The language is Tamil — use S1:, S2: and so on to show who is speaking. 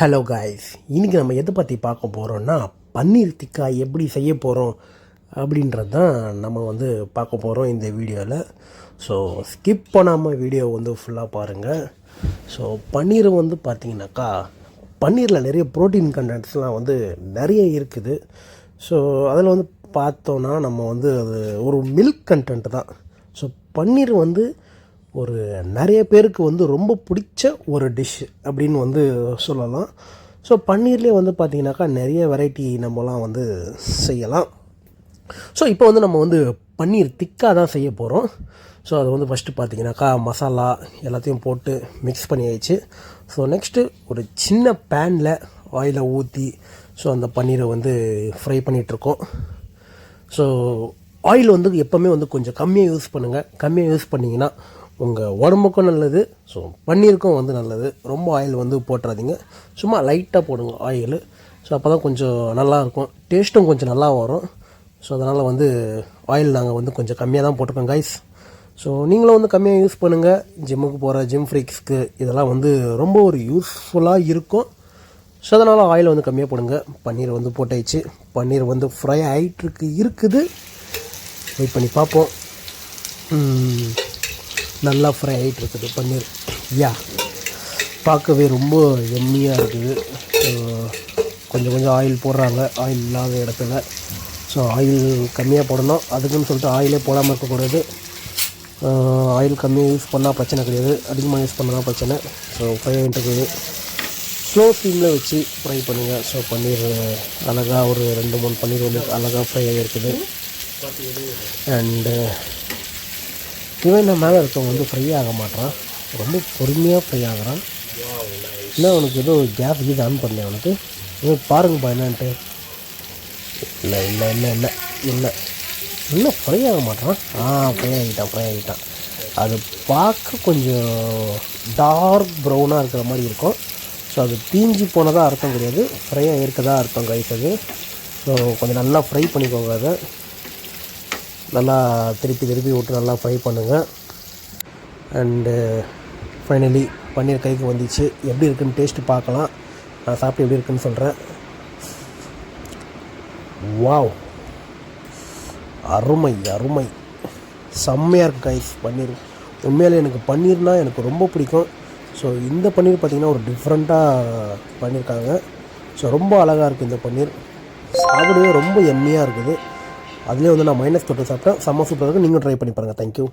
S1: ஹலோ காய்ஸ், இன்றைக்கி நம்ம எதை பற்றி பார்க்க போகிறோன்னா பன்னீர் டிக்கா எப்படி செய்ய போகிறோம் அப்படின்றது தான் நம்ம பார்க்க போகிறோம் இந்த வீடியோவில். ஸோ ஸ்கிப் பண்ணாமல் வீடியோ ஃபுல்லாக பாருங்கள். ஸோ பன்னீர் பார்த்திங்கனாக்கா பன்னீரில் நிறைய ப்ரோட்டீன் கண்டென்ட்ஸ்லாம் நிறைய இருக்குது. ஸோ அதில் பார்த்தோன்னா நம்ம அது ஒரு மில்க் கண்டென்ட் தான். ஸோ பன்னீர் ஒரு நிறைய பேருக்கு ரொம்ப பிடிச்ச ஒரு டிஷ் அப்படின்னு சொல்லலாம். ஸோ பன்னீர்லேயே பார்த்திங்கனாக்கா நிறைய வெரைட்டி நம்மலாம் செய்யலாம். ஸோ இப்போ நம்ம பன்னீர் திக்கா தான் செய்ய போகிறோம். ஸோ அது ஃபஸ்ட்டு பார்த்திங்கனாக்கா மசாலா எல்லாத்தையும் போட்டு மிக்ஸ் பண்ணியாச்சு. ஸோ நெக்ஸ்ட்டு ஒரு சின்ன பேனில் ஆயிலை ஊற்றி ஸோ அந்த பன்னீரை ஃப்ரை பண்ணிகிட்ருக்கோம். ஸோ ஆயில் எப்போவுமே கொஞ்சம் கம்மியாக யூஸ் பண்ணுங்கள். கம்மியாக யூஸ் பண்ணிங்கன்னா உங்கள் உடம்புக்கும் நல்லது, ஸோ பன்னீருக்கும் நல்லது. ரொம்ப ஆயில் போட்டுறாதீங்க, சும்மா லைட்டாக போடுங்க ஆயில். ஸோ அப்போ தான் கொஞ்சம் நல்லாயிருக்கும், டேஸ்ட்டும் கொஞ்சம் நல்லா வரும். ஸோ அதனால் ஆயில் நாங்கள் கொஞ்சம் கம்மியாக தான் போட்டிருக்கோம் கைஸ். ஸோ நீங்களும் கம்மியாக யூஸ் பண்ணுங்கள். ஜிம்முக்கு போகிற ஜிம் ஃப்ரீக்ஸ்க்கு இதெல்லாம் ரொம்ப ஒரு யூஸ்ஃபுல்லாக இருக்கும். ஸோ அதனால் ஆயில் கம்மியாக போடுங்க. பன்னீர் போட்டாச்சு. பன்னீர் ஃப்ரை ஆகிட்டுருக்கு இருக்குது. வெயிட் பண்ணி பார்ப்போம். நல்லா ஃப்ரை ஆகிட்டு இருக்குது பன்னீர். பார்க்கவே ரொம்ப எம்மியாக இருக்குது. கொஞ்சம் கொஞ்சம் ஆயில் போடுறாங்க ஆயில் இல்லாத இடத்துல. ஸோ ஆயில் கம்மியாக போடணும். அதுக்குன்னு சொல்லிட்டு ஆயிலே போடாமல் இருக்கக்கூடாது. ஆயில் கம்மியாக யூஸ் பண்ணால் பிரச்சனை கிடையாது, அதிகமாக யூஸ் பண்ணால் பிரச்சனை. ஸோ ஃப்ரை ஆகிட்டு இருக்குது. ஸ்லோ ஸ்டீமில் வச்சு ஃப்ரை பண்ணுங்கள். ஸோ பன்னீர் அழகாக ஒரு 2-3 பன்னீர் அழகாக ஃப்ரை ஆகிருக்குது. அண்டு இவன் நான் மேலே இருக்கவங்க ஃப்ரை ஆக மாட்டான், ரொம்ப பொறுமையாக ஃப்ரை ஆகிறான். இல்லை அவனுக்கு ஏதோ கேஸ் கீஸ் ஆன் பண்ணல அவனுக்கு. பாருங்கப்பா என்னான்ட்டு. இல்லை இல்லை இல்லை இல்லை இல்லை இன்னும் ஃப்ரை ஆக மாட்டான். ஃப்ரை ஆகிட்டான். அது பார்க்க கொஞ்சம் டார்க் ப்ரௌனாக இருக்கிற மாதிரி இருக்கும். ஸோ அது தீஞ்சி போனதாக அர்த்தம் கிடையாது, ஃப்ரை ஆகிருக்கதான் அர்த்தம் கைஸ் அது. ஸோ கொஞ்சம் நல்லா ஃப்ரை பண்ணிக்கோங்க. அதை நல்லா திருப்பி விட்டு நல்லா ஃப்ரை பண்ணுங்கள். அண்டு ஃபைனலி பன்னீர் கைக்கு வந்துச்சு. எப்படி இருக்குன்னு டேஸ்ட்டு பார்க்கலாம். நான் சாப்பிட்டு எப்படி இருக்குன்னு சொல்கிறேன். வாவ், அருமை அருமை, செம்மையாக இருக்குது கைஸ் பன்னீர். உண்மையிலே எனக்கு பன்னீர்னால் எனக்கு ரொம்ப பிடிக்கும். ஸோ இந்த பன்னீர் பார்த்திங்கன்னா ஒரு டிஃப்ரெண்ட்டாக பண்ணியிருக்காங்க. ஸோ ரொம்ப அழகாக இருக்குது இந்த பன்னீர். சாப்பிடவே ரொம்ப எம்மியாக இருக்குது. அதுலேயே நான் மைனஸ் தொட்டு சாப்பிட்டேன். செம்ம சூப்பராக இருக்குது. நீங்களும் ட்ரை பண்ணி பாருங்கள். தேங்க்யூ.